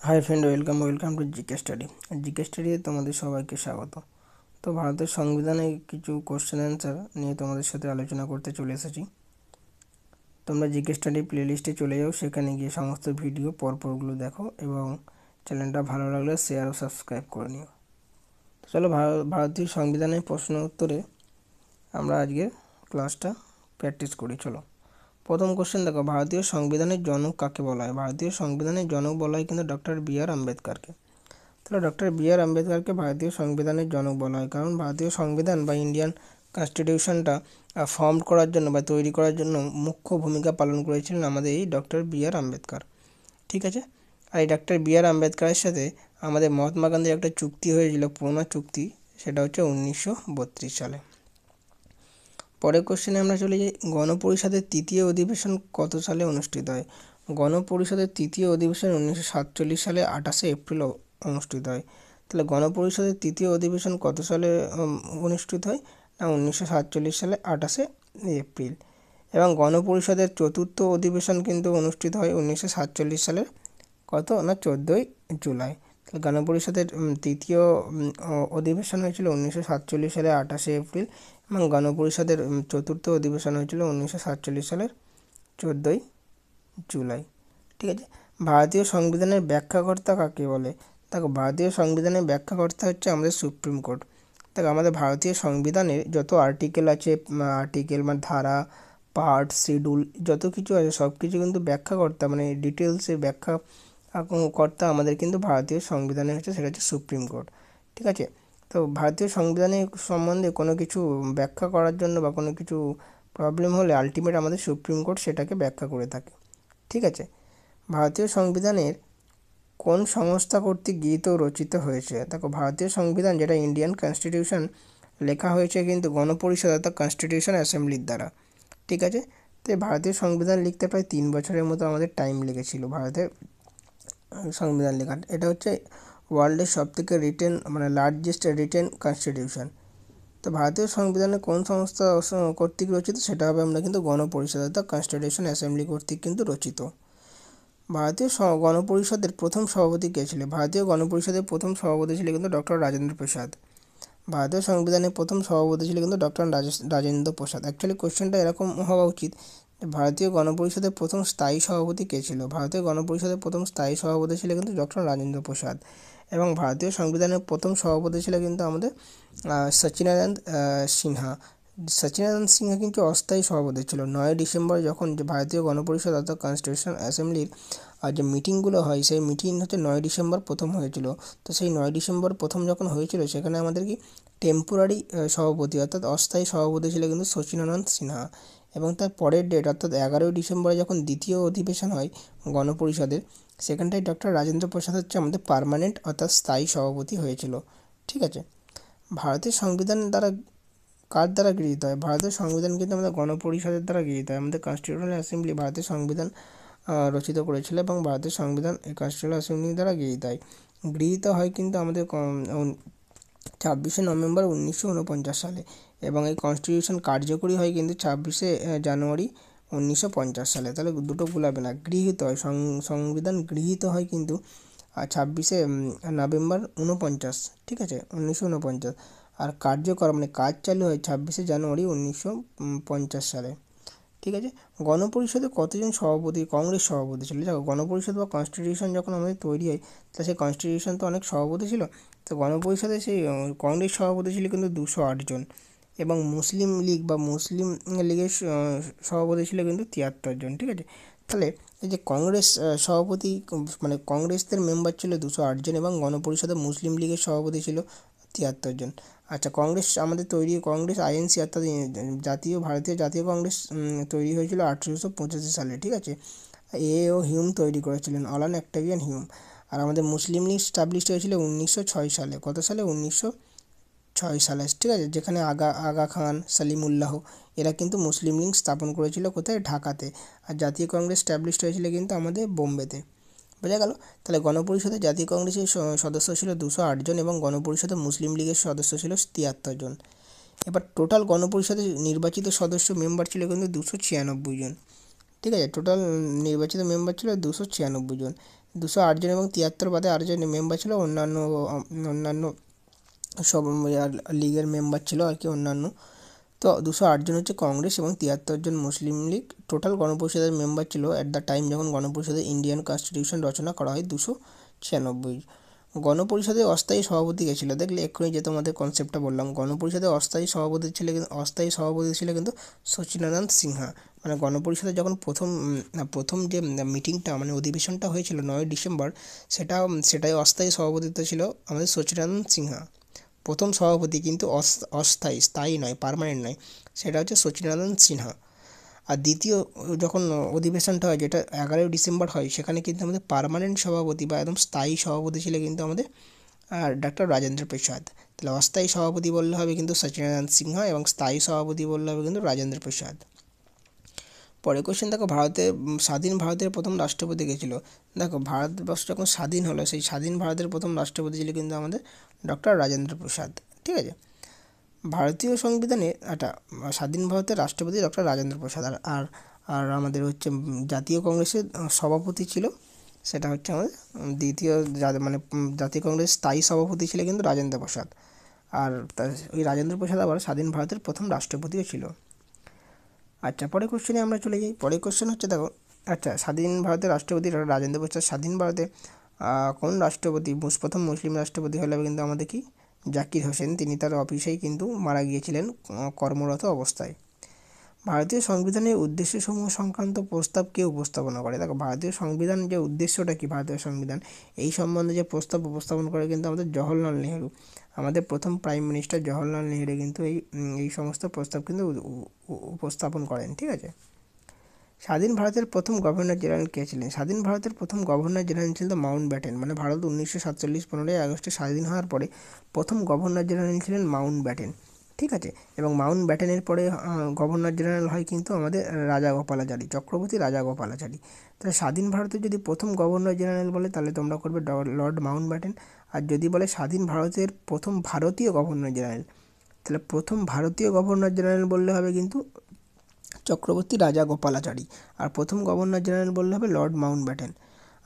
High friend, welcome to GK study. GK স্টাডিতে তোমাদের সবাইকে স্বাগত। তো ভারতের সংবিধানে কিছু কোশ্চেন অ্যান্সার নিয়ে তোমাদের সাথে আলোচনা করতে চলে এসেছি। তোমরা জিকে স্টাডি প্লেলিস্টে চলে যাও, সেখানে গিয়ে সমস্ত ভিডিও পরপরগুলো দেখো এবং চ্যানেলটা ভালো লাগলে শেয়ার ও সাবস্ক্রাইব করে নিও। তো চলো ভারতীয় সংবিধানের প্রশ্ন উত্তরে আমরা আজকে ক্লাসটা প্র্যাকটিস করি। চলো, প্রথম কোশ্চেন দেখো, ভারতীয় সংবিধানের জনক কাকে বলা হয়? ভারতীয় সংবিধানের জনক বলা হয় কিন্তু ডক্টর বি.আর. আম্বেদকরকে। তাহলে ডক্টর বি.আর. আম্বেদকরকে ভারতীয় সংবিধানের জনক বলা হয়, কারণ ভারতীয় সংবিধান বা ইন্ডিয়ান কনস্টিটিউশনটা ফর্ম করার জন্য বা তৈরি করার জন্য মুখ্য ভূমিকা পালন করেছিলেন আমাদের এই ডক্টর বি.আর. আম্বেদকর। ঠিক আছে, আর এই ডক্টর বি.আর. আম্বেদকরের সাথে আমাদের মহাত্মা গান্ধীর একটা চুক্তি হয়েছিল, পুরনো চুক্তি, সেটা হচ্ছে 1932 সালে। পরের কোশ্চেনে আমরা চলে যাই, গণপরিষদের তৃতীয় অধিবেশন কত সালে অনুষ্ঠিত হয়? গণপরিষদের তৃতীয় অধিবেশন 1947 সালে 28শে এপ্রিল অনুষ্ঠিত হয়। তাহলে গণপরিষদের তৃতীয় অধিবেশন কত সালে অনুষ্ঠিত হয়? না, 1947 সালে 28শে এপ্রিল। এবং গণপরিষদের চতুর্থ অধিবেশন কিন্তু অনুষ্ঠিত হয় 1947 সালের কত না 14ই জুলাই। তাহলে গণপরিষদের তৃতীয় অধিবেশন হয়েছিল 1947 সালে 28শে এপ্রিল এবং গণপরিষদের চতুর্থ অধিবেশন হয়েছিল 1947 সালের 14ই জুলাই। ঠিক আছে, ভারতীয় সংবিধানের ব্যাখ্যাকর্তা কাকে বলে? দেখো, ভারতীয় সংবিধানের ব্যাখ্যাকর্তা হচ্ছে আমাদের সুপ্রিম কোর্ট। দেখো, আমাদের ভারতীয় সংবিধানের যত আর্টিকেল আছে, আর্টিকেল মানে ধারা, পার্ট, শিডিউল, যত কিছু আছে সব কিছু কিন্তু ব্যাখ্যাকর্তা মানে ডিটেলসে ব্যাখ্যা কর্তা আমাদের কিন্তু ভারতীয় সংবিধানে হচ্ছে, সেটা হচ্ছে সুপ্রিম কোর্ট। ঠিক আছে, তো ভারতীয় সংবিধানের সম্বন্ধে কোনো কিছু ব্যাখ্যা করার জন্য বা কোনো কিছু প্রবলেম হলে আলটিমেট আমাদের সুপ্রিম কোর্ট সেটাকে ব্যাখ্যা করে থাকে। ঠিক আছে, ভারতীয় সংবিধানের কোন সংস্থা কর্তৃক গৃহীত ও রচিত হয়েছে? দেখো, ভারতীয় সংবিধান যেটা ইন্ডিয়ান কনস্টিটিউশন লেখা হয়েছে কিন্তু গণপরিষদ অর্থাৎ কনস্টিটিউশন অ্যাসেম্বলির দ্বারা। ঠিক আছে, তো ভারতীয় সংবিধান লিখতে প্রায় 3 বছরের মতো আমাদের টাইম লেগেছিল ভারতের সংবিধান লেখা। এটা হচ্ছে ওয়ার্ল্ডের সবথেকে মানে লার্জেস্ট রিটেন কনস্টিটিউশন। তো ভারতীয় সংবিধানের কোন সংস্থা কর্তৃক রচিত? সেটা হবে আমরা কিন্তু গণপরিষদ অর্থাৎ কনস্টিটিউশন অ্যাসেম্বলি কর্তৃক কিন্তু রচিত। ভারতীয় গণপরিষদের প্রথম সভাপতি কে ছিলেন? ভারতীয় গণপরিষদের প্রথম সভাপতি ছিল কিন্তু ডক্টর রাজেন্দ্র প্রসাদ। ভারতীয় সংবিধানের প্রথম সভাপতি ছিল কিন্তু ডক্টর রাজেন্দ্র প্রসাদ। অ্যাকচুয়ালি কোশ্চেনটা এরকম হওয়া উচিত, ভারতীয় গণপরিষদের প্রথম স্থায়ী সভাপতি কে ছিল? ভারতীয় গণপরিষদের প্রথম স্থায়ী সভাপতি ছিল কিন্তু ডক্টর রাজেন্দ্র প্রসাদ। এবং ভারতীয় সংবিধানের প্রথম সভাপতি ছিল কিন্তু আমাদের সচিনানন্দ সিনহা। সচিনানন্দ সিনহা কিন্তু অস্থায়ী সভাপতি ছিল। 9 ডিসেম্বর যখন ভারতীয় গণপরিষদ অর্থাৎ কনস্টিটিউশন অ্যাসেম্বলির যে মিটিংগুলো হয়, সেই মিটিং হচ্ছে 9 ডিসেম্বর প্রথম হয়েছিল। তো সেই 9 ডিসেম্বর প্রথম যখন হয়েছিল, সেখানে আমাদের কি টেম্পোরারি সভাপতি অর্থাৎ অস্থায়ী সভাপতি ছিল কিন্তু সচিনানন্দ সিনহা। এবং তার পরের ডেট অর্থাৎ 11ই ডিসেম্বরে যখন দ্বিতীয় অধিবেশন হয় গণপরিষদের, সেখানটায় ডক্টর রাজেন্দ্র প্রসাদ হচ্ছে আমাদের পার্মানেন্ট অর্থাৎ স্থায়ী সভাপতি হয়েছিল। ঠিক আছে, ভারতের সংবিধান দ্বারা কার দ্বারা গৃহীত হয়? ভারতের সংবিধান কিন্তু আমাদের গণপরিষদের দ্বারা গৃহীত হয়। আমাদের কনস্টিটিউশনাল অ্যাসেম্বলি ভারতের সংবিধান রচিত করেছিল এবং ভারতের সংবিধান এই কনস্টিটিউশনাল অ্যাসেম্বলি দ্বারা গৃহীত হয় কিন্তু আমাদের 26শে নভেম্বর 1949 সালে। এবং এই কনস্টিটিউশন কার্যকরী হয় কিন্তু 26শে জানুয়ারি 1950 সালে। তাহলে দুটো ভুলাবে না, গৃহীত হয়, সংবিধান গৃহীত হয় কিন্তু 26শে নভেম্বর 1949, ঠিক আছে, 1949। আর কার্যকর মানে কাজ চালু হয় 26শে জানুয়ারি 1950 সালে। ঠিক আছে, গণপরিষদে কতজন সভাপতি কংগ্রেস সভাপতি ছিল? দেখো, গণপরিষদ বা কনস্টিটিউশন যখন আমাদের তৈরি হয়, তা সেই কনস্টিটিউশন তো অনেক সভাপতি ছিল। তো গণপরিষদে সেই কংগ্রেস সভাপতি ছিল কিন্তু 208 জন এবং মুসলিম লীগ বা মুসলিম লীগের সভাপতি ছিল কিন্তু 73 জন। ঠিক আছে, তাহলে এই যে কংগ্রেস সভাপতি মানে কংগ্রেসদের মেম্বার ছিল 208 জন এবং গণপরিষদে মুসলিম লীগের সভাপতি ছিল 73 জন। আচ্ছা, কংগ্রেস আমাদের কংগ্রেস আইএনসি অর্থাৎ ভারতীয় জাতীয় কংগ্রেস তৈরি হয়েছিল 1885 সালে। ঠিক আছে, ও হিউম তৈরি করেছিলেন, অ্যালান অক্টাভিয়ান হিউম। আর আমাদের মুসলিম লীগ স্টাবলিশড হয়েছিল 1906 সালে। কত সালে? 1906 সালে। ঠিক আছে, যেখানে আগা খান, সলিমুল্লাহ এরা কিন্তু মুসলিম লীগ স্থাপন করেছিল কোথায়? ঢাকাতে। আর জাতীয় কংগ্রেস স্টাবলিশড হয়েছিল কিন্তু আমাদের বোম্বেতে। বোঝা গেল? তাহলে গণপরিষদে জাতীয় কংগ্রেসের সদস্য ছিল 208 জন এবং গণপরিষদে মুসলিম লীগের সদস্য ছিল 73 জন। এবার টোটাল গণপরিষদের নির্বাচিত সদস্য মেম্বার ছিল কিন্তু 296 জন। ঠিক আছে। টোটাল নির্বাচিত মেম্বার ছিল 296 জন, 208 জন এবং 73 বাদে 8 জন মেম্বার ছিল অন্যান্য অন্যান্য সব লীগের মেম্বার ছিল আর কি অন্যান্য। তো 208 জন হচ্ছে কংগ্রেস এবং 73 জন মুসলিম লীগ। টোটাল গণপরিষদের মেম্বার ছিল অ্যাট দ্য টাইম যখন গণপরিষদের ইন্ডিয়ান কনস্টিটিউশন রচনা করা হয় 296। গণপরিষদের অস্থায়ী সভাপতি কে ছিল? দেখলে এক্ষুনি যে তোমাদের কনসেপ্টটা বললাম, গণপরিষদের অস্থায়ী সভাপতি ছিল কিন্তু সচিদানন্দ সিনহা। মানে গণপরিষদের যখন প্রথম যে মিটিংটা মানে অধিবেশনটা হয়েছিল 9 ডিসেম্বর, সেটাই অস্থায়ী সভাপতিত্ব ছিল আমাদের সচিদানন্দ সিনহা। প্রথম সভাপতি কিন্তু অস্থায়ী, স্থায়ী নয়, পার্মানেন্ট নয়, সেটা হচ্ছে সচিদানন্দ সিনহা। আর দ্বিতীয় যখন অধিবেশনটা হয় যেটা 11 ডিসেম্বর হয়, সেখানে কিন্তু আমাদের পার্মানেন্ট সভাপতি বা একদম স্থায়ী সভাপতি ছিল কিন্তু আমাদের ডক্টর রাজেন্দ্র প্রসাদ। তাহলে অস্থায়ী সভাপতি বললে হবে কিন্তু সচিদানন্দ সিনহা এবং স্থায়ী সভাপতি বললে হবে কিন্তু রাজেন্দ্র প্রসাদ। পরে কোশ্চেন দেখো, স্বাধীন ভারতের প্রথম রাষ্ট্রপতি কে ছিল? দেখো ভারতবর্ষ যখন স্বাধীন হলো, সেই স্বাধীন ভারতের প্রথম রাষ্ট্রপতি ছিল কিন্তু আমাদের ডক্টর রাজেন্দ্র প্রসাদ। ঠিক আছে। ভারতীয় সংবিধানে একটা স্বাধীন ভারতের রাষ্ট্রপতি ডক্টর রাজেন্দ্র প্রসাদ। আর আর আমাদের হচ্ছে জাতীয় কংগ্রেসের সভাপতি ছিল, সেটা হচ্ছে আমাদের জাতীয় কংগ্রেস স্থায়ী সভাপতি ছিল কিন্তু রাজেন্দ্র প্রসাদ। আর ওই রাজেন্দ্র প্রসাদ আবার স্বাধীন ভারতের প্রথম রাষ্ট্রপতিও ছিল। আচ্ছা, পরের কোশ্চেনে আমরা চলে যাই। পরের কোশ্চেন হচ্ছে দেখো, আচ্ছা স্বাধীন ভারতের রাষ্ট্রপতি ডক্টর রাজেন্দ্র প্রসাদ। স্বাধীন ভারতে কোন রাষ্ট্রপতি প্রথম মুসলিম রাষ্ট্রপতি হলে কিন্তু আমাদের কি জাকির হোসেন, তিনি তার অফিসেই কিন্তু মারা গিয়েছিলেন কর্মরত অবস্থায়। ভারতীয় সংবিধানের উদ্দেশ্যসমূহ সংক্রান্ত প্রস্তাব কে উপস্থাপনা করে? দেখো ভারতীয় সংবিধান যে উদ্দেশ্যটা কি, ভারতীয় সংবিধান এই সম্বন্ধে যে প্রস্তাব উপস্থাপন করে কিন্তু আমাদের জওহরলাল নেহেরু, আমাদের প্রথম প্রাইম মিনিস্টার জওহরলাল নেহেরু কিন্তু এই সমস্ত প্রস্তাব কিন্তু উপস্থাপন করেন। ঠিক আছে। স্বাধীন ভারতের প্রথম গভর্নর জেনারেল কে ছিলেন? স্বাধীন ভারতের প্রথম গভর্নর জেনারেল ছিলেন মাউন্ট ব্যাটেন। মানে ভারত 1947 15ই আগস্টে স্বাধীন হওয়ার পরে প্রথম গভর্নর জেনারেল ছিলেন মাউন্ট ব্যাটেন। ঠিক আছে। এবং মাউন্ট ব্যাটেনের পরে গভর্নর জেনারেল হয় কিন্তু আমাদের রাজাগোপালাচারী, চক্রবর্তী রাজাগোপালাচারী। তাহলে স্বাধীন ভারতের যদি প্রথম গভর্নর জেনারেল বলে তাহলে তোমরা করবে লর্ড মাউন্ট ব্যাটেন। আর যদি বলে স্বাধীন ভারতের প্রথম ভারতীয় গভর্নর জেনারেল, তাহলে প্রথম ভারতীয় গভর্নর জেনারেল বললে হবে কিন্তু চক্রবর্তী রাজাগোপালাচারী। আর প্রথম গভর্নর জেনারেল বললে হবে লর্ড মাউন্ট ব্যাটেন।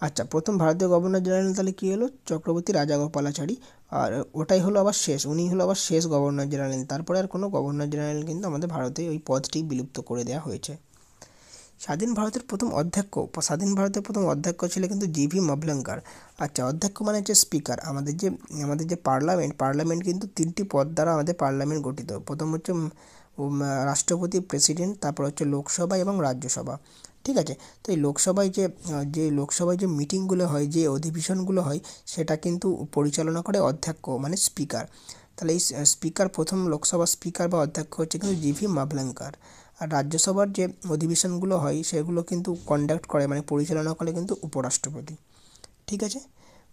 আচ্ছা, প্রথম ভারতীয় গভর্নর জেনারেল তাহলে কী হলো? চক্রবর্তী রাজাগোপালাচারী। আর ওটাই হলো আবার শেষ, উনি হলো আবার শেষ গভর্নর জেনারেল। তারপরে আর কোনো গভর্নর জেনারেল কিন্তু আমাদের ভারতে ওই পদটি বিলুপ্ত করে দেওয়া হয়েছে। স্বাধীন ভারতের প্রথম অধ্যক্ষ ছিল কিন্তু জিভি মভলঙ্কার। আচ্ছা, অধ্যক্ষ মানে হচ্ছে স্পিকার। আমাদের যে পার্লামেন্ট কিন্তু 3টি পদ দ্বারা আমাদের পার্লামেন্ট গঠিত। প্রথম হচ্ছে রাষ্ট্রপতি, প্রেসিডেন্ট, তারপর হচ্ছে লোকসভা এবং রাজ্যসভা। ঠিক আছে। তো এই লোকসভায় যে মিটিংগুলো হয়, যে অধিবেশনগুলো হয়, সেটা কিন্তু পরিচালনা করে অধ্যক্ষ মানে স্পিকার। তাহলে এই প্রথম লোকসভার স্পিকার বা অধ্যক্ষ হচ্ছে কিন্তু জিভি মাভলঙ্কার। আর রাজ্যসভার যে অধিবেশনগুলো হয় সেগুলো কিন্তু কন্ডাক্ট করে মানে পরিচালনা করে কিন্তু উপরাষ্ট্রপতি। ঠিক আছে।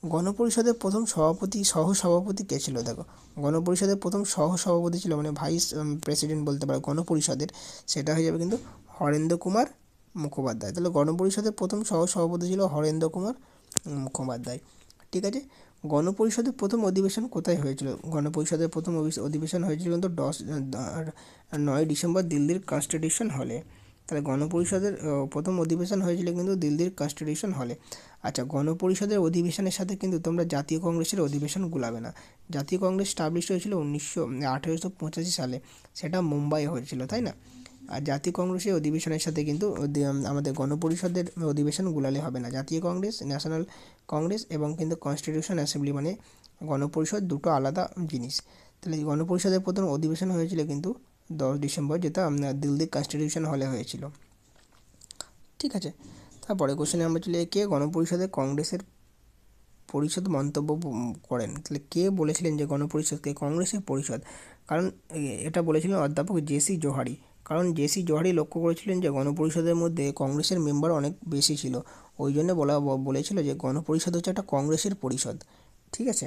গণপরিষদের প্রথম সহসভাপতি কে ছিল? দেখো গণপরিষদের প্রথম সহসভাপতি ছিল মানে ভাইস প্রেসিডেন্ট বলতে পারো গণপরিষদের, সেটা হয়ে যাবে কিন্তু হরেন্দ্র কুমার মুখোপাধ্যায়। তাহলে গণপরিষদের প্রথম সহসভাপতি ছিল হরেন্দ্র কুমার মুখোপাধ্যায়। ঠিক আছে। গণপরিষদের প্রথম অধিবেশন কোথায় হয়েছিল? গণপরিষদের প্রথম অধিবেশন হয়েছিল কিন্তু 9 ডিসেম্বর দিল্লির কনস্টিটিউশন হলে। তাহলে গণপরিষদের প্রথম অধিবেশন হয়েছিল কিন্তু দিল্লির কনস্টিটিউশন হলে। আচ্ছা, গণপরিষদের অধিবেশনের সাথে কিন্তু তোমরা জাতীয় কংগ্রেসের অধিবেশন গুলাবে না। জাতীয় কংগ্রেস স্টাবলিশ হয়েছিল 1885 সালে, সেটা মুম্বাইয়ে হয়েছিল, তাই না? আর জাতীয় কংগ্রেসের অধিবেশনের সাথে কিন্তু আমাদের গণপরিষদের অধিবেশন গুলালে হবে না। জাতীয় কংগ্রেস, ন্যাশনাল কংগ্রেস এবং কিন্তু কনস্টিটিউশন অ্যাসেম্বলি মানে গণপরিষদ দুটো আলাদা জিনিস। তাহলে গণপরিষদের প্রথম অধিবেশন হয়েছিল কিন্তু 10 ডিসেম্বর, যেটা দিল্লি কনস্টিটিউশন হলে হয়েছিল। ঠিক আছে। তারপরে কোশ্চেনে আমরা চলে যাই, কে গণপরিষদে কংগ্রেসের পরিষদ মন্তব্য করেন? তাহলে কে বলেছিলেন যে গণপরিষদকে কংগ্রেসের পরিষদ? কারণ এটা বলেছিলেন অধ্যাপক জেসি জোহারি। কারণ জেসি জোহারি লক্ষ্য করেছিলেন যে গণপরিষদের মধ্যে কংগ্রেসের মেম্বার অনেক বেশি ছিল, ওই জন্য বলেছিল যে গণপরিষদ হচ্ছে একটা কংগ্রেসের পরিষদ। ঠিক আছে।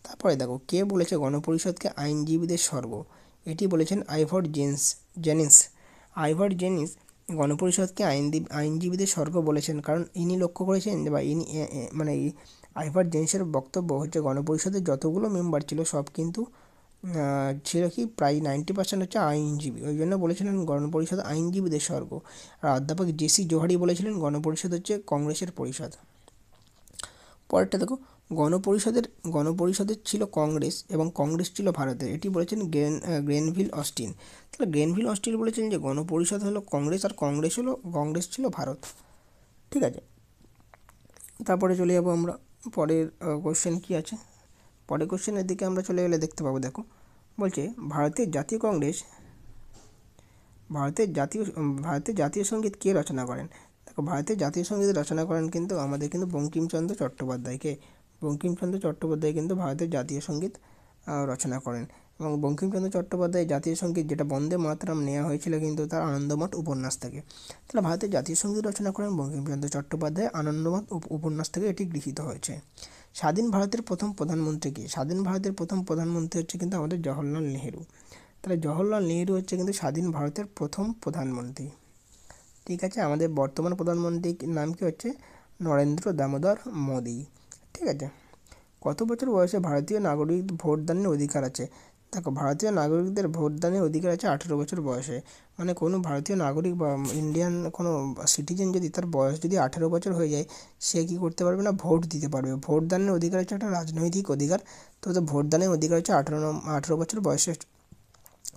তারপরে দেখো, কে বলেছে গণপরিষদকে আইনজীবীদের স্বর্গ? এটি বলেছেন জেনিন্স। জেনিন্স গণপরিষদকে আইনজীবীদের স্বর্গ বলেছেন, কারণ ইনি লক্ষ্য করেছেন বা ইনি মানে জেনিসের বক্তব্য হচ্ছে গণপরিষদের যতগুলো মেম্বার ছিল সব কিন্তু ছিল কি প্রায় 90% হচ্ছে আইনজীবী, ওই জন্য বলেছিলেন গণপরিষদ আইনজীবীদের স্বর্গ। আর অধ্যাপক জেসি জোহারি বলেছিলেন গণপরিষদ হচ্ছে কংগ্রেসের পরিষদ। পরেরটা দেখো, গণপরিষদের ছিল কংগ্রেস এবং কংগ্রেস ছিল ভারতের, এটি বলেছেন গ্রেনভিল অস্টিন। তাহলে গ্রেনভিল অস্টিন বলেছেন যে গণপরিষদ হলো কংগ্রেস আর কংগ্রেস ছিল ভারত। ঠিক আছে, তারপরে চলে যাবো আমরা পরের কোশ্চেন কি আছে। পরের কোশ্চেনের দিকে আমরা চলে গেলে দেখতে পাবো, দেখো বলছে ভারতের জাতীয় সঙ্গীত কে রচনা করেন। দেখো ভারতের জাতীয় সঙ্গীত রচনা করেন কিন্তু বঙ্কিমচন্দ্র চট্টোপাধ্যায়কে। বঙ্কিমচন্দ্র চট্টোপাধ্যায় কিন্তু ভারতের জাতীয় সঙ্গীত রচনা করেন। এবং বঙ্কিমচন্দ্র চট্টোপাধ্যায় জাতীয় সঙ্গীত যেটা বন্দে মাতরম নেওয়া হয়েছিল কিন্তু তার আনন্দমঠ উপন্যাস থেকে। তাহলে ভারতের জাতীয় সঙ্গীত রচনা করেন বঙ্কিমচন্দ্র চট্টোপাধ্যায়, আনন্দমঠ উপন্যাস থেকে এটি গৃহীত হয়েছে। স্বাধীন ভারতের প্রথম প্রধানমন্ত্রী কে? স্বাধীন ভারতের প্রথম প্রধানমন্ত্রী হচ্ছে কিন্তু আমাদের জওহরলাল নেহেরু। তাহলে জওহরলাল নেহেরু হচ্ছে কিন্তু স্বাধীন ভারতের প্রথম প্রধানমন্ত্রী। ঠিক আছে, আমাদের বর্তমান প্রধানমন্ত্রীর নাম কি হচ্ছে নরেন্দ্র দামোদর মোদি। ঠিক আছে, কত বছর বয়সে ভারতীয় নাগরিক ভোটদানের অধিকার আছে? দেখো ভারতীয় নাগরিকদের ভোটদানের অধিকার আছে 18 বছর বয়সে। মানে কোনো ভারতীয় নাগরিক বা ইন্ডিয়ান কোনো সিটিজেন যদি তার বয়স যদি 18 বছর হয়ে যায়, সে কী করতে পারবে না, ভোট দিতে পারবে। ভোটদানের অধিকার হচ্ছে একটা রাজনৈতিক অধিকার। তো ভোটদানের অধিকার হচ্ছে 18 বছর বয়সে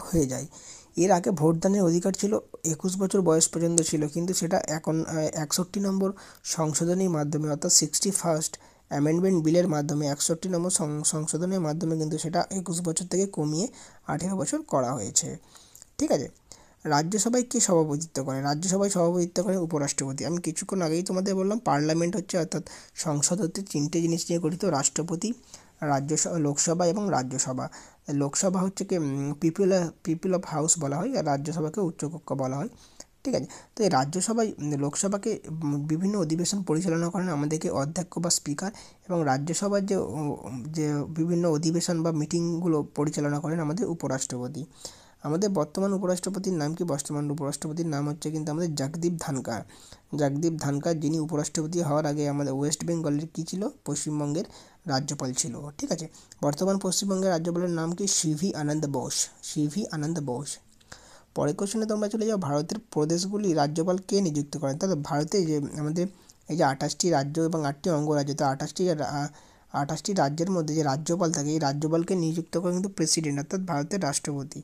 হয়ে যায়। এর আগে ভোটদানের অধিকার ছিল 21 বছর বয়স পর্যন্ত ছিল, কিন্তু সেটা এখন 61 নম্বর সংশোধনীর মাধ্যমে অর্থাৎ 61st অ্যামেন্ডমেন্ট বিলের মাধ্যমে 61 নম্বর সংশোধনের মাধ্যমে কিন্তু সেটা 21 বছর থেকে কমিয়ে 18 বছর করা হয়েছে। ঠিক আছে, রাজ্যসভায় কে সভাপতিত্ব করে? রাজ্যসভায় সভাপতিত্ব করে উপরাষ্ট্রপতি। আমি কিছুক্ষণ আগেই তোমাদের বললাম পার্লামেন্ট হচ্ছে অর্থাৎ সংসদ হচ্ছে 3টে জিনিস নিয়ে গঠিত: রাষ্ট্রপতি, লোকসভা এবং রাজ্যসভা। লোকসভা হচ্ছে কি পিপল অফ হাউস বলা হয়, আর রাজ্যসভাকে উচ্চকক্ষ বলা হয়। ঠিক আছে, তো এই লোকসভাকে বিভিন্ন অধিবেশন পরিচালনা করেন আমাদেরকে অধ্যক্ষ বা স্পিকার, এবং রাজ্যসভার যে বিভিন্ন অধিবেশন বা মিটিংগুলো পরিচালনা করেন আমাদের উপরাষ্ট্রপতি। আমাদের বর্তমান উপরাষ্ট্রপতির নাম কি? বর্তমান উপরাষ্ট্রপতির নাম হচ্ছে কিন্তু আমাদের জগদীপ ধানকার, যিনি উপরাষ্ট্রপতি হওয়ার আগে আমাদের ওয়েস্ট বেঙ্গলের কী ছিল, পশ্চিমবঙ্গের রাজ্যপাল ছিল। ঠিক আছে, বর্তমান পশ্চিমবঙ্গের রাজ্যপালের নাম কি? সিভি আনন্দ বোস। পরের কোশ্চেনে তোমরা চলে যাও, ভারতের প্রদেশগুলি রাজ্যপাল কে নিযুক্ত করেন? তাহলে ভারতে যে আমাদের এই যে 28টি রাজ্য এবং 8টি অঙ্গরাজ্য, তো 28টি রাজ্যের মধ্যে যে রাজ্যপাল থাকে, এই রাজ্যপালকে নিযুক্ত করেন কিন্তু প্রেসিডেন্ট অর্থাৎ ভারতের রাষ্ট্রপতি।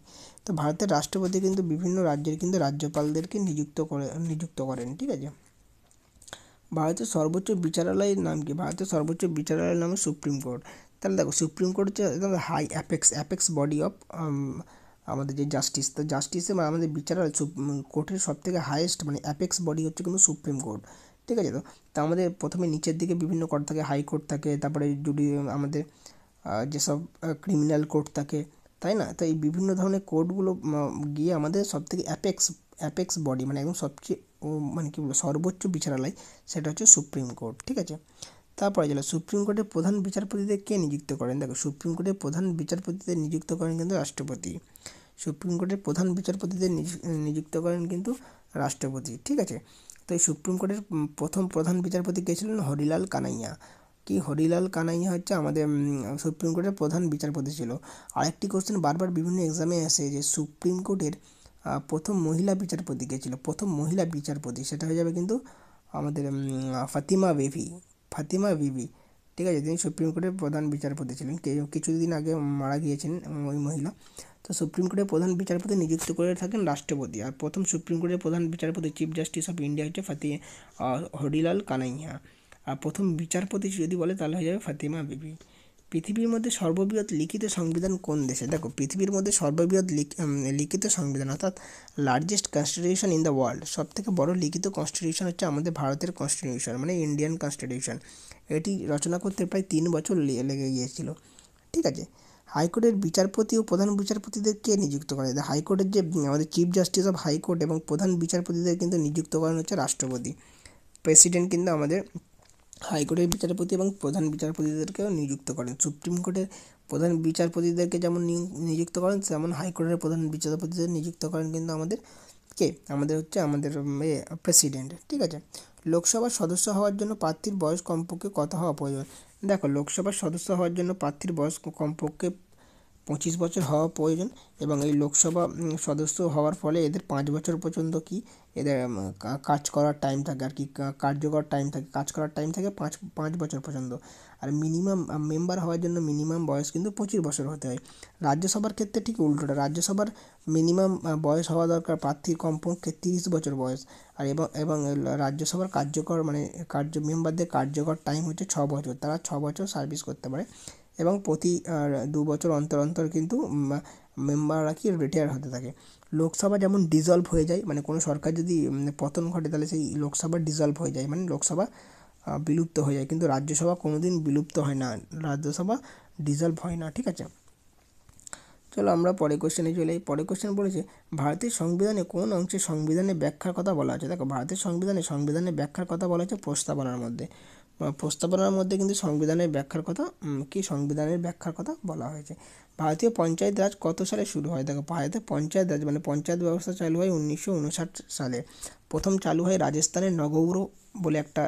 তো ভারতের রাষ্ট্রপতি কিন্তু বিভিন্ন রাজ্যের কিন্তু রাজ্যপালদেরকে নিযুক্ত করেন। ঠিক আছে, ভারতের সর্বোচ্চ বিচারালয়ের নাম কি? ভারতের সর্বোচ্চ বিচারালয়ের নাম সুপ্রিম কোর্ট। তাহলে দেখো সুপ্রিম কোর্ট হচ্ছে একদম হাই অ্যাপেক্স বডি অফ আমাদের যে জাস্টিস, তো জাস্টিসে আমাদের বিচারালয় কোর্টের সবথেকে হাইয়েস্ট মানে অ্যাপেক্স বডি হচ্ছে কিন্তু সুপ্রিম কোর্ট। ঠিক আছে, তো আমাদের প্রথমে নিচের দিকে বিভিন্ন কোর্ট থাকে, হাইকোর্ট থাকে, তারপরে আমাদের যেসব ক্রিমিনাল কোর্ট থাকে, তাই না? তো এই বিভিন্ন ধরনের কোর্টগুলো গিয়ে আমাদের সবথেকে অ্যাপেক্স বডি মানে একদম সবচেয়ে মানে কী বলবো সর্বোচ্চ বিচারালয়, সেটা হচ্ছে সুপ্রিম কোর্ট। ঠিক আছে, তারপরে চলো সুপ্রিম কোর্টের প্রধান বিচারপতিদের কে নিযুক্ত করেন? দেখো সুপ্রিম কোর্টের প্রধান বিচারপতিদের নিযুক্ত করেন কিন্তু রাষ্ট্রপতি। সুপ্রিম কোর্টের প্রধান বিচারপতিদের নিযুক্ত করেন কিন্তু রাষ্ট্রপতি। ঠিক আছে, তো এই সুপ্রিম কোর্টের প্রথম প্রধান বিচারপতি কে ছিলেন? হরিলাল কানাইয়া। হরিলাল কানাইয়া হচ্ছে আমাদের সুপ্রিম কোর্টের প্রধান বিচারপতি ছিল। আরেকটি কোশ্চেন বারবার বিভিন্ন এক্সামে আসে যে সুপ্রিম কোর্টের প্রথম মহিলা বিচারপতি কে ছিল? প্রথম মহিলা বিচারপতি সেটা হয়ে যাবে কিন্তু আমাদের ফাতিমা বিবি। ঠিক আছে, তিনি সুপ্রিম কোর্টের প্রধান বিচারপতি ছিলেন, কিছুদিন আগে মারা গিয়েছেন ওই মহিলা। তো সুপ্রিম কোর্টের প্রধান বিচারপতি নিযুক্ত করে থাকেন রাষ্ট্রপতি, আর প্রথম সুপ্রিম কোর্টের প্রধান বিচারপতি চিফ জাস্টিস অফ ইন্ডিয়া হচ্ছে হরিলাল কানাইয়া। আর প্রথম বিচারপতি যদি বলে তাহলে হয়ে যাবে ফাতিমা বিবি। পৃথিবীর মধ্যে সর্ববৃহৎ লিখিত সংবিধান কোন দেশে? দেখো পৃথিবীর মধ্যে সর্ববৃহৎ লিখিত সংবিধান অর্থাৎ largest constitution in the world, সবথেকে বড় লিখিত কনস্টিটিউশন হচ্ছে আমাদের ভারতের কনস্টিটিউশন মানে ইন্ডিয়ান কনস্টিটিউশন। এটি রচনা করতে প্রায় 3 বছর লেগে গিয়েছিল। ঠিক আছে, হাইকোর্টের বিচারপতি ও প্রধান বিচারপতিদের কে নিযুক্ত করে? হাইকোর্টের যে আমাদের চিফ জাস্টিস অফ হাইকোর্ট এবং প্রধান বিচারপতিদের কিন্তু নিযুক্ত করেন হচ্ছে রাষ্ট্রপতি। প্রেসিডেন্ট কিন্তু আমাদের হাইকোর্টের বিচারপতি এবং প্রধান বিচারপতিদেরকেও নিযুক্ত করেন। সুপ্রিম কোর্টের প্রধান বিচারপতিদেরকে যেমন নিযুক্ত করেন, তেমন হাইকোর্টের প্রধান বিচারপতিদের নিযুক্ত করেন কিন্তু আমাদের প্রেসিডেন্ট। ঠিক আছে, লোকসভার সদস্য হওয়ার জন্য প্রার্থীর বয়স কমপক্ষে কত হওয়া প্রয়োজন? দেখো লোকসভার সদস্য হওয়ার জন্য প্রার্থীর বয়স কমপক্ষে 25 বছর হওয়া প্রয়োজন এবং এই লোকসভা সদস্য হওয়ার ফলে এদের 5 বছর পর্যন্ত কি এদের কাজ করার টাইম থাকে আর কি, কার্যকর টাইম থাকে, কাজ করার টাইম থাকে 5 বছর পর্যন্ত। আর মিনিমাম মেম্বার হওয়ার জন্য মিনিমাম বয়স কিন্তু 25 বছর হতে হয়। রাজ্যসভার ক্ষেত্রে ঠিক উল্টোটা, রাজ্যসভার মিনিমাম বয়স হওয়া দরকার প্রার্থীর কমপক্ষে 30 বছর বয়স। আর এবং রাজ্যসভার কার্যকর মানে মেম্বারদের কার্যকর টাইম হচ্ছে 6 বছর, তারা 6 বছর সার্ভিস করতে পারে এবং প্রতি 2 বছর অন্তর অন্তর কিন্তু মেম্বাররা কি রিটায়ার হতে থাকে। লোকসভা যেমন ডিসলভ হয়ে যায়, মানে কোনো সরকার যদি পতন ঘটে তাহলে সেই লোকসভা ডিসলভ হয়ে যায়, মানে লোকসভা বিলুপ্ত হয়ে যায়, কিন্তু রাজ্যসভা কোনো দিন বিলুপ্ত হয় না, রাজ্যসভা ডিসলভ হয় না, ঠিক আছে। চলো আমরা পরের কোশ্চেনে চলে যাই। পরের কোশ্চেন বলেছে ভারতের সংবিধানে কোন অংশে সংবিধানের ব্যাখ্যার কথা বলা আছে। দেখো ভারতের সংবিধানের ব্যাখ্যার কথা বলা হচ্ছে প্রস্তাবনার মধ্যে। প্রস্তাবনার মধ্যে কিন্তু সংবিধানের ব্যাখ্যার কথা সংবিধানের ব্যাখ্যার কথা বলা হয়েছে। ভারতীয় পঞ্চায়েত রাজ কত সালে শুরু হয়। দেখো ভারতের পঞ্চায়েত রাজ মানে পঞ্চায়েত ব্যবস্থা চালু হয় 1959 সালে। প্রথম চালু হয় রাজস্থানের নগৌর বলে একটা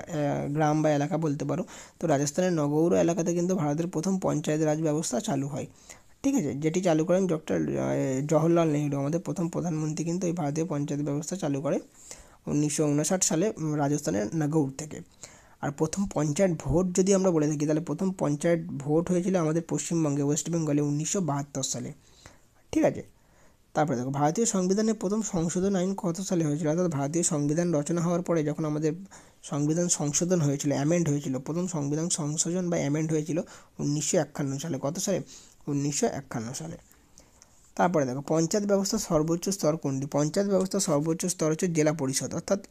গ্রাম বা এলাকা বলতে পারো। তো রাজস্থানের নগৌর এলাকাতে কিন্তু ভারতের প্রথম পঞ্চায়েত রাজ ব্যবস্থা চালু হয়, ঠিক আছে, যেটি চালু করেন ডক্টর জওহরলাল নেহরু, আমাদের প্রথম প্রধানমন্ত্রী কিন্তু এই ভারতীয় পঞ্চায়েত ব্যবস্থা চালু করে 1959 সালে রাজস্থানের নাগৌর থেকে। আর প্রথম পঞ্চায়েত ভোট যদি আমরা বলে থাকি তাহলে প্রথম পঞ্চায়েত ভোট হয়েছিল আমাদের পশ্চিমবঙ্গে ওয়েস্ট বেঙ্গলে 1972 সালে, ঠিক আছে। তারপরে দেখো ভারতীয় সংবিধানের প্রথম সংশোধন আইন কত সালে হয়েছিল। অর্থাৎ ভারতীয় সংবিধান রচনা হওয়ার পরে যখন আমাদের সংবিধান সংশোধন হয়েছিল, অ্যামেন্ড হয়েছিল, প্রথম সংবিধান সংশোধন বা অ্যামেন্ড হয়েছিল 1951 সালে। কত সালে? 1951 সালে। তারপরে দেখো পঞ্চায়েত ব্যবস্থার সর্বোচ্চ স্তর কোনটি। পঞ্চায়েত ব্যবস্থার সর্বোচ্চ স্তর হচ্ছে জেলা পরিষদ। অর্থাৎ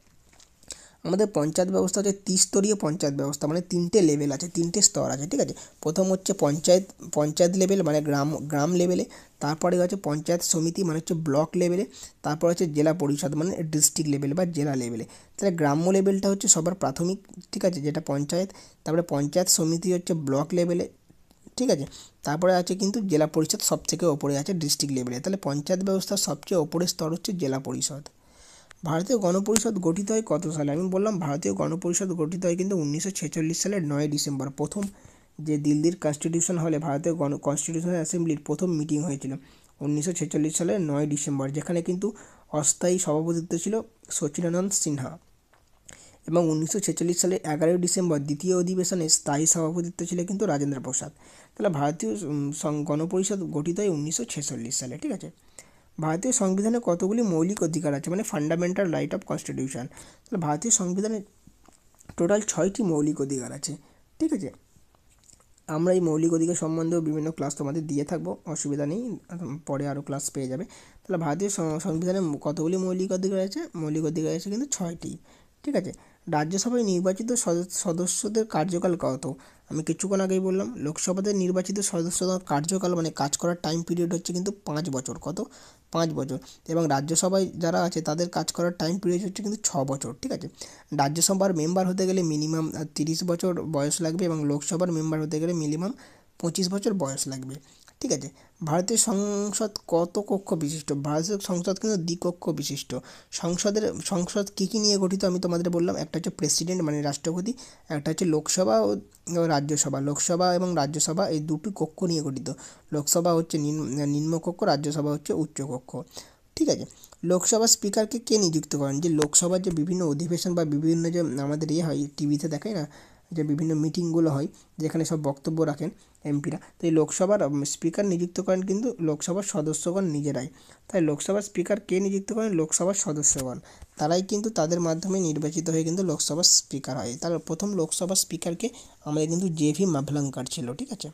আমাদের পঞ্চায়েত ব্যবস্থা হচ্ছে ত্রিস্তরীয় পঞ্চায়েত ব্যবস্থা, মানে 3টে লেভেল আছে, 3টে স্তর আছে, ঠিক আছে। প্রথম হচ্ছে পঞ্চায়েত লেভেল মানে গ্রাম লেভেলে, তারপরে হচ্ছে পঞ্চায়েত সমিতি মানে হচ্ছে ব্লক লেভেলে, তারপর হচ্ছে জেলা পরিষদ মানে ডিস্ট্রিক্ট লেভেলে বা জেলা লেভেলে। তাহলে গ্রাম্য লেভেলটা হচ্ছে সবার প্রাথমিক, ঠিক আছে, যেটা পঞ্চায়েত। তারপরে পঞ্চায়েত সমিতি হচ্ছে ব্লক লেভেলে, ঠিক আছে। তারপরে আছে কিন্তু জেলা পরিষদ সব থেকে ওপরে আছে ডিস্ট্রিক্ট লেভেলে। তাহলে পঞ্চায়েত ব্যবস্থার সবচেয়ে ওপরের স্তর হচ্ছে জেলা পরিষদ। ভারতীয় গণপরিষদ গঠিত হয় কত সালে। আমি বললাম ভারতীয় গণপরিষদ গঠিত হয় কিন্তু 1946 সালের 9 ডিসেম্বর। প্রথম যে দিল্লির কনস্টিটিউশন হলে ভারতীয় কনস্টিটিউশন অ্যাসেম্বলির প্রথম মিটিং হয়েছিল 1946 সালের 9 ডিসেম্বর, যেখানে কিন্তু অস্থায়ী সভাপতিত্ব ছিল সচিদানন্দ সিনহা। এবং 1946 সালের 11 ডিসেম্বর দ্বিতীয় অধিবেশনে স্থায়ী সভাপতিত্ব ছিল কিন্তু রাজেন্দ্র প্রসাদ। তাহলে ভারতীয় গণপরিষদ গঠিত হয় 1946 সালে, ঠিক আছে। ভারতীয় সংবিধানে কতগুলি মৌলিক অধিকার আছে, মানে ফান্ডামেন্টাল রাইট অফ কনস্টিটিউশন। তাহলে ভারতীয় সংবিধানে টোটাল 6টি মৌলিক অধিকার আছে, ঠিক আছে। আমরা এই মৌলিক অধিকার সম্বন্ধেও বিভিন্ন ক্লাস তোমাদের দিয়ে থাকবো, অসুবিধা নেই, পরে আরও ক্লাস পেয়ে যাবে। তাহলে ভারতীয় সংবিধানে কতগুলি মৌলিক অধিকার আছে? মৌলিক অধিকার আছে কিন্তু 6টি, ঠিক আছে। রাজ্যসভায় নির্বাচিত সদস্যদের কার্যকাল কত? আমি কিছুক্ষণ আগেই বললাম লোকসভাতে নির্বাচিত সদস্যদের কার্যকাল মানে কাজ করার টাইম পিরিয়ড হচ্ছে কিন্তু 5 বছর। কত? 5 বছর। এবং রাজ্যসভায় যারা আছে তাদের কাজ করার টাইম পিরিয়ড হচ্ছে কিন্তু 6 বছর, ঠিক আছে। রাজ্যসভার মেম্বার হতে গেলে মিনিমাম 30 বছর বয়স লাগবে এবং লোকসভার মেম্বার হতে গেলে মিনিমাম 25 বছর বয়স লাগবে, ঠিক আছে। ভারতীয় সংসদ কত কক্ষ বিশিষ্ট? ভারতীয় সংসদ কিন্তু দ্বিকক্ষ বিশিষ্ট। সংসদ কী কী নিয়ে গঠিত আমি তোমাদের বললাম। একটা হচ্ছে প্রেসিডেন্ট মানে রাষ্ট্রপতি, একটা হচ্ছে লোকসভা ও রাজ্যসভা। লোকসভা এবং রাজ্যসভা এই দুটি কক্ষ নিয়ে গঠিত। লোকসভা হচ্ছে নিম্নকক্ষ, রাজ্যসভা হচ্ছে উচ্চকক্ষ, ঠিক আছে। লোকসভার স্পিকারকে কে নিযুক্ত করেন? যে লোকসভার যে বিভিন্ন অধিবেশন বা বিভিন্ন যে আমাদের হয় টিভিতে দেখায় না, যে বিভিন্ন মিটিংগুলো হয় যেখানে সব বক্তব্য রাখেন এমপিরা, তো এই লোকসভার স্পিকার নিযুক্ত করেন কিন্তু লোকসভার সদস্যগণ নিজেরাই। তাই লোকসভার স্পিকার কে নিযুক্ত করেন? লোকসভার সদস্যগণ, তারাই কিন্তু তাদের মাধ্যমে নির্বাচিত হয়ে কিন্তু লোকসভার স্পিকার হয়। তার প্রথম লোকসভার স্পিকারকে আমাদের কিন্তু জেভি মাভলাঙ্কার ছিল, ঠিক আছে।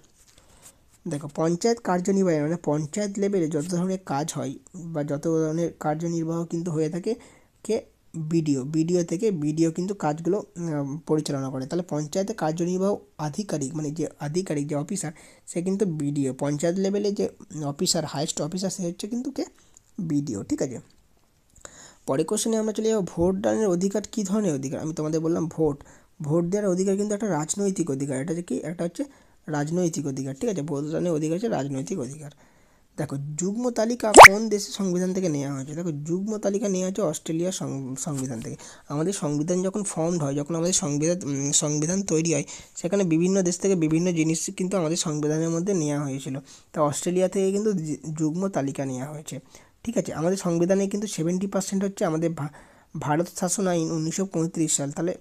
দেখো পঞ্চায়েত কার্যনির্বাহী মানে পঞ্চায়েত লেভেলে যত ধরনের কাজ হয় বা যত ধরনের কার্যনির্বাহ কিন্তু হয়ে থাকে কে? বিডিও কিন্তু কাজগুলো পরিচালনা করে। তাহলে পঞ্চায়েতে কার্যনির্বাহ আধিকারিক মানে যে আধিকারিক যে অফিসার সে কিন্তু বিডিও। পঞ্চায়েত লেভেলে যে অফিসার হাইয়েস্ট অফিসার সে হচ্ছে কিন্তু কে? বিডিও, ঠিক আছে। পরের কোশ্চেনে আমরা চলে যাবো ভোট দানের অধিকার কী ধরনের অধিকার। আমি তোমাদের বললাম ভোট দেওয়ার অধিকার কিন্তু একটা রাজনৈতিক অধিকার। এটা যে কি? একটা হচ্ছে রাজনৈতিক অধিকার, ঠিক আছে। ভোট দানের অধিকার হচ্ছে রাজনৈতিক অধিকার। দেখো যুগ্ম তালিকা কোন দেশের সংবিধান থেকে নেওয়া হয়েছে, দেখো যুগ্ম তালিকা নেওয়া হয়েছে অস্ট্রেলিয়ার সংবিধান থেকে। আমাদের সংবিধান যখন ফর্মড হয়, যখন আমাদের সংবিধান তৈরি হয়, সেখানে বিভিন্ন দেশ থেকে বিভিন্ন জিনিস কিন্তু আমাদের সংবিধানের মধ্যে নেওয়া হয়েছিল। তা অস্ট্রেলিয়া থেকে কিন্তু যুগ্ম তালিকা নেওয়া হয়েছে। ঠিক আছে, আমাদের সংবিধানে কিন্তু 70% হচ্ছে আমাদের ভারত শাসন আইন 1935 সাল, তাহলে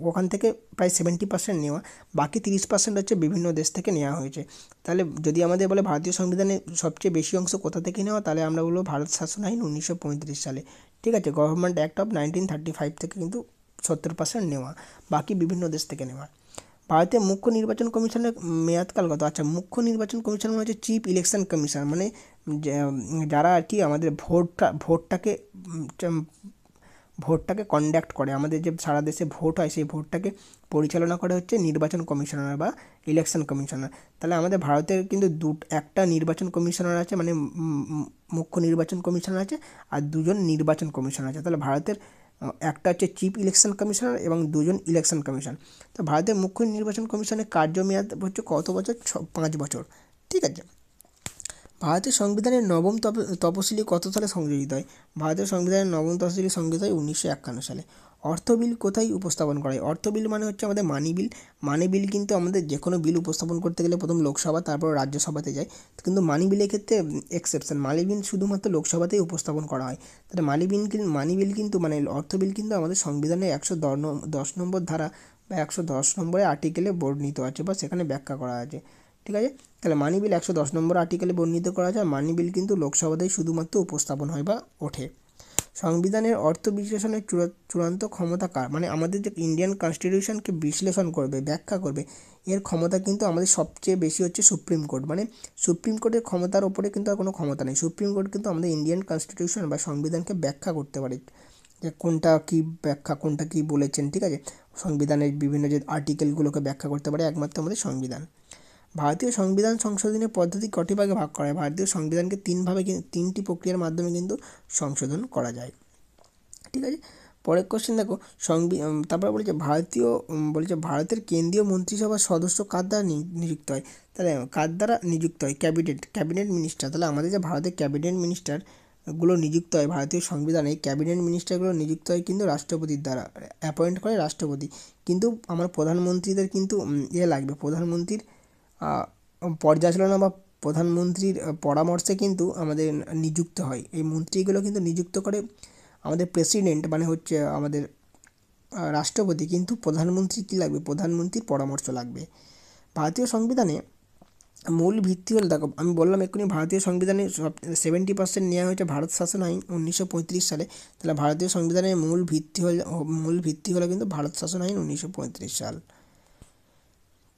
ওখান থেকে প্রায় 70% নেওয়া, বাকি 30% হচ্ছে বিভিন্ন দেশ থেকে নেওয়া হয়েছে। তাহলে যদি আমাদের বলে ভারতীয় সংবিধানে সবচেয়ে বেশি অংশ কোথা থেকে নেওয়া, তাহলে আমরা বলবো ভারত শাসন আইন 1935 সালে। ঠিক আছে, গভর্নমেন্ট অ্যাক্ট অফ 1935 থেকে কিন্তু 70% নেওয়া, বাকি বিভিন্ন দেশ থেকে নেওয়া। ভারতের মুখ্য নির্বাচন কমিশনের মেয়াদকাল কত? আচ্ছা, মুখ্য নির্বাচন কমিশন মানে হচ্ছে চিফ ইলেকশন কমিশন, মানে যারা আর কি আমাদের ভোটটাকে কন্ডাক্ট করে, আমাদের যে সারা দেশে ভোট হয় সেই ভোটটাকে পরিচালনা করে হচ্ছে নির্বাচন কমিশনার বা ইলেকশন কমিশনার। তাহলে আমাদের ভারতের কিন্তু একটা নির্বাচন কমিশনার আছে, মানে মুখ্য নির্বাচন কমিশনার আছে, আর দুজন নির্বাচন কমিশনার আছে। তাহলে ভারতের একটা হচ্ছে চিফ ইলেকশন কমিশনার এবং দুজন ইলেকশন কমিশন। তো ভারতের মুখ্য নির্বাচন কমিশনের কার্যমেয়াদ হচ্ছে কত বছর? 5 বছর। ঠিক আছে, ভারতের সংবিধানের নবম তফসিলি কত সালে সংযোজিত হয়? ভারতের সংবিধানের নবম তফসিলি সংযোজিত হয় 1951 সালে। অর্থ বিল কোথায় উপস্থাপন করা হয়? অর্থ বিল মানে হচ্ছে আমাদের মানি বিল। মানি বিল কিন্তু আমাদের যে কোনো বিল উপস্থাপন করতে গেলে প্রথম লোকসভা, তারপর রাজ্যসভাতে যায়, কিন্তু মানি বিলের ক্ষেত্রে এক্সেপশন, মানি বিল শুধুমাত্র লোকসভাতেই উপস্থাপন করা হয়। তাহলে মানি বিল কিন্তু মানে অর্থ বিল কিন্তু আমাদের সংবিধানের 110 নম্বর ধারা বা 110 নম্বরের আর্টিকেলে বর্ণিত আছে বা সেখানে ব্যাখ্যা করা আছে। ঠিক আছে, তাহলে মানি বিল 110 নম্বর আর্টিকেলে বর্ণিত করা যায়। মানি বিল কিন্তু লোকসভাতেই শুধুমাত্র উপস্থাপন হয় বা ওঠে। সংবিধানের অর্থ বিশ্লেষণের চূড়ান্ত ক্ষমতা কার? মানে আমাদের যে ইন্ডিয়ান কনস্টিটিউশনকে বিশ্লেষণ করবে, ব্যাখ্যা করবে, এর ক্ষমতা কিন্তু আমাদের সবচেয়ে বেশি হচ্ছে সুপ্রিম কোর্ট। মানে সুপ্রিম কোর্টের ক্ষমতার ওপরে কিন্তু আর কোনো ক্ষমতা নেই। সুপ্রিম কোর্ট কিন্তু আমাদের ইন্ডিয়ান কনস্টিটিউশন বা সংবিধানকে ব্যাখ্যা করতে পারে, যে কোনটা কী ব্যাখ্যা, কোনটা কী বলেছেন। ঠিক আছে, সংবিধানের বিভিন্ন যে আর্টিকেলগুলোকে ব্যাখ্যা করতে পারে একমাত্র আমাদের সংবিধান। ভারতীয় সংবিধান সংশোধনের পদ্ধতি কটি ভাগে ভাগ করা হয়? ভারতীয় সংবিধানকে তিনটি প্রক্রিয়ার মাধ্যমে কিন্তু সংশোধন করা যায়। ঠিক আছে, পরের কোশ্চেন দেখো, তারপরে বলেছে ভারতের কেন্দ্রীয় মন্ত্রিসভার সদস্য কার দ্বারা নিযুক্ত হয়? তাহলে কার দ্বারা নিযুক্ত হয়? Cabinet minister. তাহলে আমাদের যে ভারতের ক্যাবিনেট মিনিস্টারগুলো নিযুক্ত হয় ভারতীয় সংবিধানে, ক্যাবিনেট মিনিস্টারগুলো নিযুক্ত হয় কিন্তু রাষ্ট্রপতির দ্বারা, অ্যাপয়েন্ট করে রাষ্ট্রপতি। কিন্তু আমার প্রধানমন্ত্রীদের কিন্তু লাগবে, প্রধানমন্ত্রীর পর্যালোচনা বা প্রধানমন্ত্রীর পরামর্শে কিন্তু আমাদের নিযুক্ত হয়। এই মন্ত্রীগুলো কিন্তু নিযুক্ত করে আমাদের প্রেসিডেন্ট, মানে হচ্ছে আমাদের রাষ্ট্রপতি, কিন্তু প্রধানমন্ত্রী কী লাগবে? প্রধানমন্ত্রীর পরামর্শ লাগবে। ভারতীয় সংবিধানে মূল ভিত্তি হল, দেখো আমি বললাম এক্ষুনি ভারতীয় সংবিধানে 70% নেওয়া হয়েছে ভারত শাসন আইন 1935 সালে। তাহলে ভারতীয় সংবিধানের মূল ভিত্তি হলো কিন্তু ভারত শাসন আইন 1935 সাল।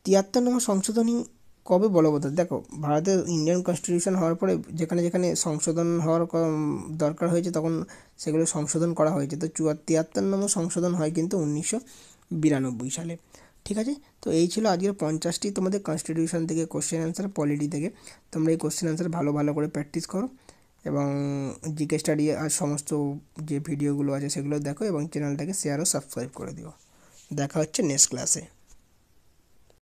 73 নম্বর সংশোধনী কবে বলবৎ? দেখো ভারতের ইন্ডিয়ান কনস্টিটিউশন হওয়ার পরে যেখানে যেখানে সংশোধন হওয়ার দরকার হয়েছে তখন সেগুলো সংশোধন করা হয়েছে। তো 73 নম্বর সংশোধন হয় কিন্তু 1992 সালে। ঠিক আছে, তো এই ছিল আজকের 50টি তোমাদের কনস্টিটিউশন থেকে কোশ্চেন অ্যান্সার, পলিটি থেকে। তোমরা এই কোশ্চেন অ্যান্সার ভালো করে প্র্যাকটিস করো এবং জিকে স্টাডি আর সমস্ত যে ভিডিওগুলো আছে সেগুলো দেখো এবং চ্যানেলটাকে শেয়ার ও সাবস্ক্রাইব করে দিও। দেখা হচ্ছে নেক্সট ক্লাসে।